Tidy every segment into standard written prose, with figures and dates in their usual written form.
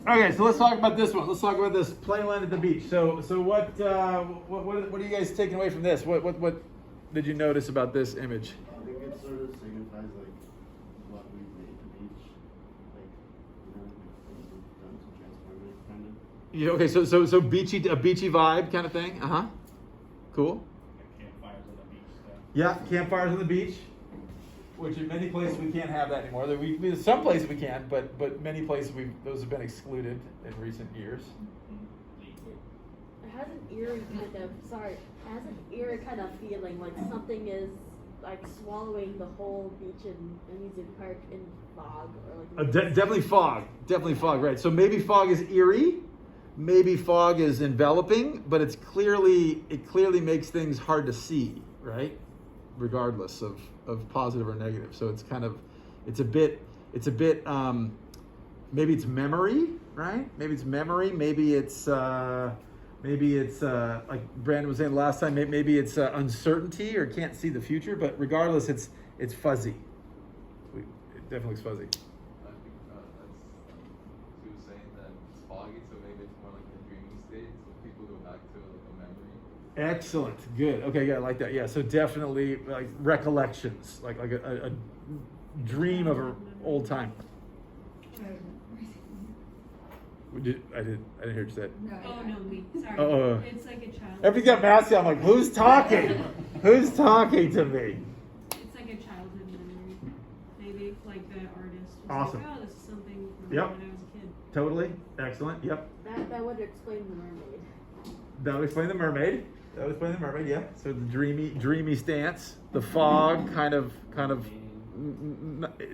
Okay, so let's talk about this one. Let's talk about this Playland at the Beach. So what are you guys taking away from this? What did you notice about this image? I think it sort of signifies like what we made the beach, like things we've done to transform it, kind of. Yeah. Okay. So beachy, a beachy vibe kind of thing. Cool. Like campfires on the beach stuff. Yeah, campfires on the beach, which in many places we can't have that anymore. Some places we can, but many places those have been excluded in recent years. It has an eerie kind of feeling, like something is like swallowing the whole beach and amusement park in fog, or like Definitely fog, right? So maybe fog is eerie, maybe fog is enveloping, but it clearly makes things hard to see, right? Regardless of positive or negative. So it's a bit maybe it's memory, right? Maybe it's memory, maybe it's like Brandon was saying last time, maybe it's uncertainty or can't see the future, but regardless it's fuzzy. It definitely looks fuzzy. I think she was saying that it's foggy, so maybe it's more like a dreaming state, so people go back to like a memory. Excellent, good. Okay, yeah, I like that. Yeah, so definitely like recollections, like a dream of an old time. I didn't hear what you said. No. Oh no, sorry. Oh. It's like a child. Everybody's got masks on. I'm like, who's talking? Who's talking to me? It's like a childhood memory. Maybe like the artist was Awesome. like, oh, this is something from Yep. when I was a kid. Totally. Excellent. Yep. that would explain the mermaid. That would explain the mermaid. Yeah. So the dreamy stance, the fog, kind of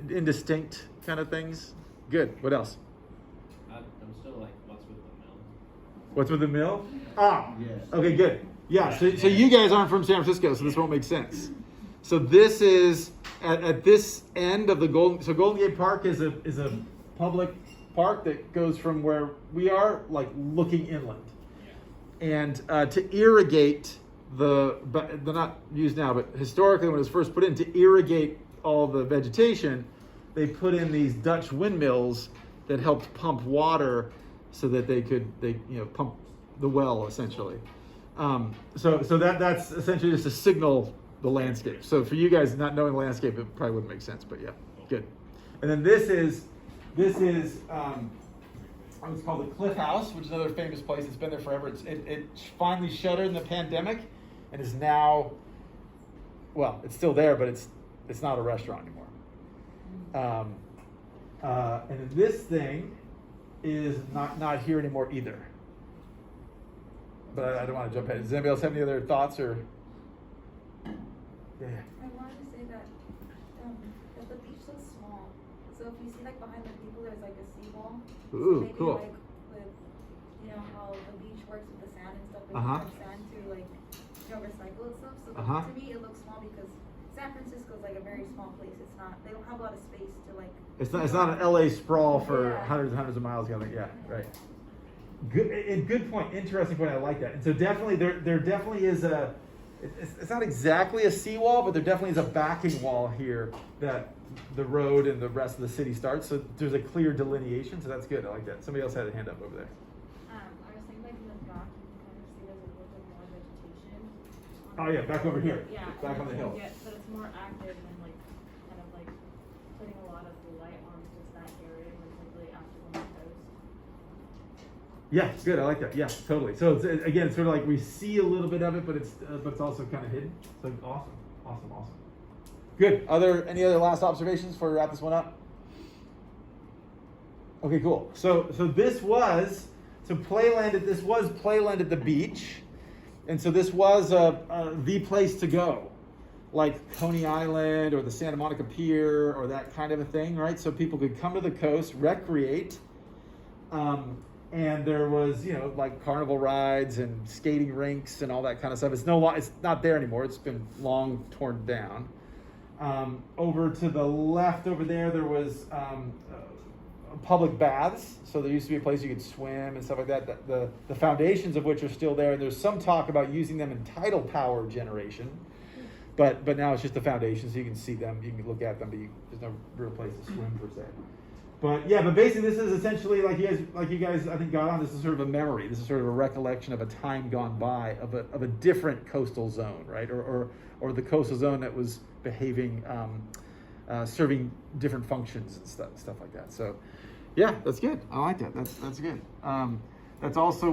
indistinct kind of things. Good. What else? I'm still like, what's with the mill? What's with the mill? Ah. Yes. Okay. Good. Yeah. So you guys aren't from San Francisco, so this won't make sense. So this is at this end of the Golden Gate Park is a public park that goes from where we are, like looking inland. And to irrigate they're not used now, but historically when it was first put in, to irrigate all the vegetation, they put in these Dutch windmills that helped pump water so that they pump the well essentially. So that's essentially just to signal the landscape. So for you guys not knowing the landscape, it probably wouldn't make sense, but yeah, good. And then this is it's called the Cliff House, which is another famous place. It's been there forever. It finally shuttered in the pandemic, and is now, well, it's still there, but it's not a restaurant anymore. And then this thing is not here anymore either. But I don't want to jump ahead. Does anybody else have any other thoughts or? Yeah. I wanted to say that the beach looks small. So if you see like behind the people, there's like a seawall. Ooh, so maybe cool. like with how the beach works with the sand and stuff, they Uh-huh. use sand to recycle and stuff. So Uh-huh. to me it looks small because San Francisco is like a very small place. They don't have a lot of space to like. It's not an LA sprawl for Yeah. hundreds and hundreds of miles. Yeah, right. Good point. Interesting point. I like that. And so definitely there definitely is it's not exactly a seawall, but there definitely is a backing wall here that the road and the rest of the city starts. So there's a clear delineation. So that's good. I like that. Somebody else had a hand up over there. I was saying like in the back you can kind of see there's a little bit more vegetation. Oh yeah, back over here. Yeah. Back on the hill. Yeah, but it's more active and like kind of like putting a lot of light on just that area when it's like really active on the coast. Yeah, good. I like that. Yeah, totally. So it's, again, it's sort of like we see a little bit of it, but it's also kind of hidden. So awesome. Good. Any other last observations before we wrap this one up? Okay, cool. So this was Playland at the Beach, and so this was the place to go, like Coney Island or the Santa Monica Pier or that kind of a thing, right? So people could come to the coast, recreate. And there was, like carnival rides and skating rinks and all that kind of stuff. It's not there anymore. It's been long torn down. Over to the left over there was public baths. So there used to be a place you could swim and stuff like that. The foundations of which are still there. And there's some talk about using them in tidal power generation. But now it's just the foundation, so you can see them, you can look at them, but there's no real place to swim per se. But yeah, but basically this is essentially like you guys I think got on. This is sort of a memory. This is sort of a recollection of a time gone by of a different coastal zone, right? Or the coastal zone that was behaving, serving different functions and stuff like that. So yeah, that's good. I like that. That's good. That's also